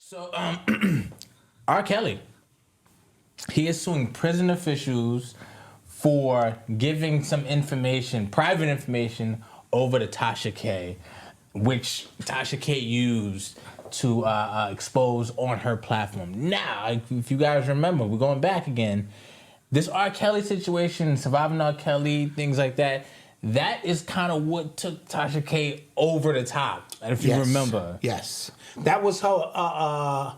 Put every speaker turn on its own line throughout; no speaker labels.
So, R. Kelly, he is suing prison officials for giving some information, private information, over to Tasha K, which Tasha K used to expose on her platform. Now, if you guys remember, we're going back again. This R. Kelly situation, surviving R. Kelly, things like that, that is kind of what took Tasha K over the top. And if you remember.
Yes. That was her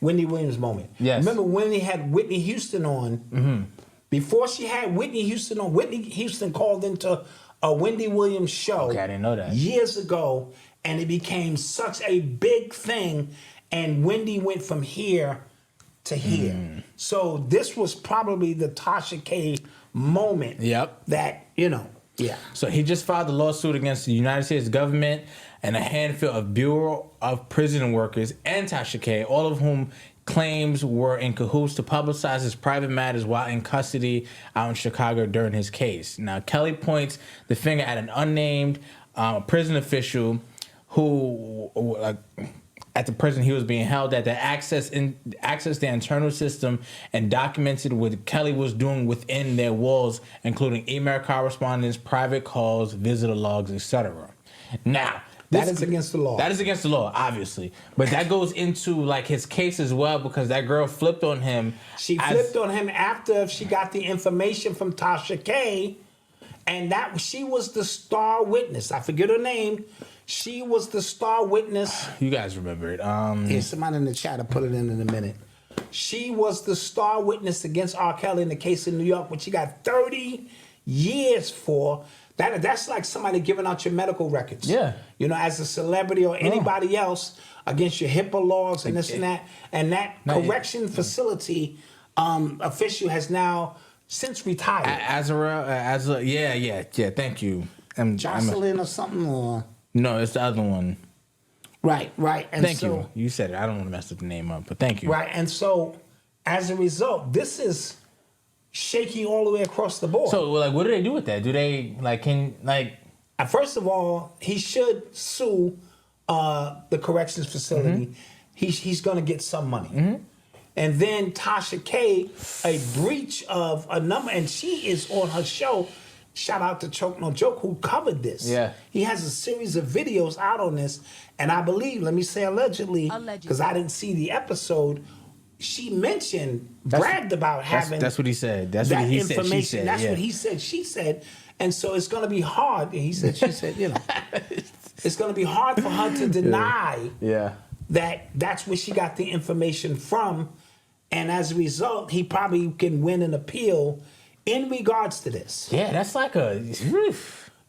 Wendy Williams moment.
Yes.
Remember when he had Whitney Houston on? Mm-hmm. Before she had Whitney Houston on, Whitney Houston called into a Wendy Williams show.
Okay, I didn't know that.
Years ago, and it became such a big thing, and Wendy went from here to here. So this was probably the Tasha K moment.
Yep.
That, yeah.
So he just filed a lawsuit against the United States government and a handful of Bureau of Prison Workers and Tasha K, all of whom claims were in cahoots to publicize his private matters while in custody out in Chicago during his case. Now, Kelly points the finger at an unnamed prison official who, at the prison he was being held at, that accessed the internal system and documented what Kelly was doing within their walls, including email correspondence, private calls, visitor logs, etc. Now,
that is against the law.
That is against the law, obviously. But that goes into his case as well, because that girl flipped on him.
She flipped on him after she got the information from Tasha K, and she was the star witness. I forget her name. She was the star witness.
You guys remember it.
Here's somebody in the chat. I'll put it in a minute. She was the star witness against R. Kelly in the case in New York, which she got 30 years for. That's like somebody giving out your medical records.
Yeah.
As a celebrity or anybody else against your HIPAA laws and this and that. And that correction facility official has now since retired.
Yeah, thank you.
Jocelyn or something? Or?
No, it's the other one.
Right. And
thank you. You said it. I don't want to mess the name up, but thank you.
Right, and so as a result, this is shaky all the way across the board.
So, what do they do with that? Do they
First of all, he should sue the corrections facility. Mm-hmm. He's going to get some money. Mm-hmm. And then Tasha K, a breach of a number, and she is on her show. Shout out to Choke No Joke, who covered this.
Yeah.
He has a series of videos out on this, and I believe, let me say allegedly, because I didn't see the episode. She bragged about having.
That's what he said. That's what he said. She said.
That's what he said. She said, and so it's going to be hard. He said. She said. It's going to be hard for her to deny. That that's where she got the information from, and as a result, he probably can win an appeal in regards to this.
Yeah, that's like a.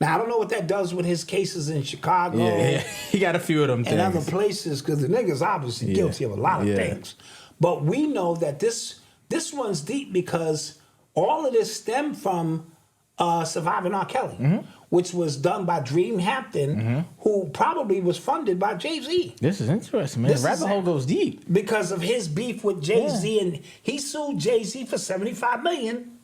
Now I don't know what that does with his cases in Chicago.
Yeah. He got a few of them
and other places, because the nigga's obviously guilty of a lot of things. But we know that this runs deep, because all of this stemmed from Surviving R. Kelly, which was done by Dream Hampton, who probably was funded by Jay-Z.
This is interesting, man. The rabbit hole goes deep.
Because of his beef with Jay-Z, and he sued Jay-Z for $75 million,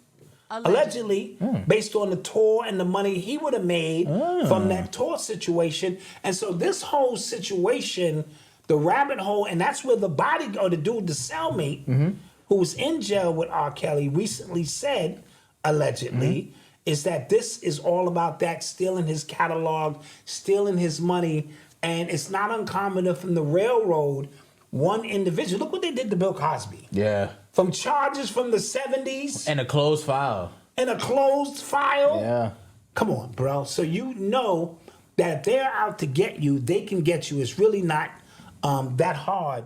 allegedly, based on the tour and the money he would have made from that tour situation. And so this whole situation, the rabbit hole, and that's where the the dude, the cellmate, who was in jail with R. Kelly, recently said, allegedly, is that this is all about that, stealing his catalog, stealing his money. And it's not uncommon to, from the railroad, one individual. Look what they did to Bill Cosby.
Yeah.
From charges from the 70s.
And a closed file.
Yeah. Come on, bro. So you know that if they're out to get you, they can get you. It's really not that hard